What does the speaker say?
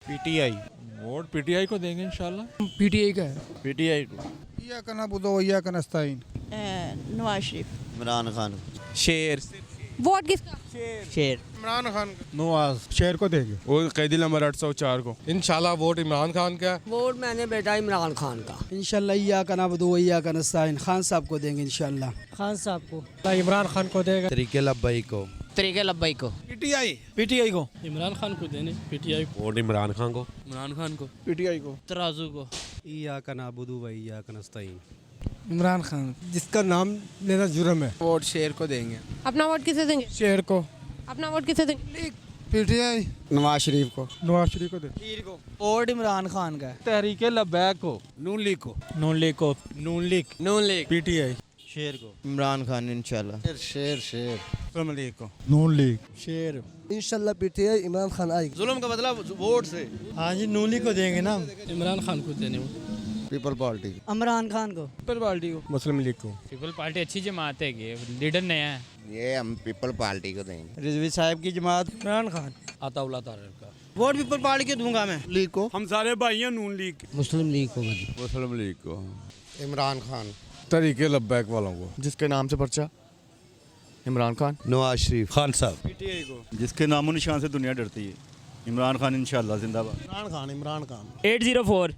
PTI। Vote PTI को देंगे इंशाल्लाह। PTI का है। PTI को। इय्याका नअबुदु व इय्याका नस्तईन। नवाज शरीफ। इमरान खान। शेर। वोट किसका? शेर। इमरान खान नवाज शेर को देंगे। वो कैदी नंबर 804 को। इंशाल्लाह वोट इमरान खान का। वोट मैंने बेटा इमरान खान का। इंशाल्लाह इय्याका नअबुदु व इय्याका नस्तईन खान साहब को देंगे इंशाल्लाह। खान साहब को। इमरान खान को देगा। तरीके लब्बई को। तरीके लब्बई को। PTI को। इमरान खान को देने PTI को। वोट इमरान खान को। इमरान खान को। PTI को। तराजू को। इय्याका नअबुदु व इय्याका नस्तईन। इमरान खान जिसका नाम लेना जुर्म है। वोट शेर को देंगे। अपना वोट किसे देंगे? शेर को। अपना वोट किसे देंगे? PTI नवाज शरीफ को। नवाज शरीफ को दे। वोट इमरान खान का। तहरीके लब्बैक को। नून लीग को। नून लीग को। नून लीग। PTI। शेर को। इमरान खान इंशाल्लाह। शेर। मुस्लिम लीग को। नून लीग। शेर इंशाल्लाह PTI इमरान खान आएगी। जुल्म का बदला वोट से। हाँ जी नून लीग को देंगे ना। इमरान खान को देने। People party. इमरान खान को। पीपल पार्टी को। मुस्लिम लीग को। पीपल पार्टी अच्छी जमात है कि लीडर नया है। ये हम पीपल पार्टी को देंगे। रिजवी साहब की जमात। इमरान खान। अताउल्लाह तारर का। वोट पीपल पार्टी के दूंगा मैं। लीग को। हम सारे भाई हैं नून लीग। मुस्लिम लीग को। मुस्लिम लीग को। इमरान खान। तरीके लब्बैक वालों को। जिसके नाम से पर्चा इमरान खान। नवाज शरीफ। खान साहब। PTI को। जिसके नामो निशान से दुनिया डरती है। इमरान खान इंशाल्लाह जिंदाबाद। इमरान खान। 804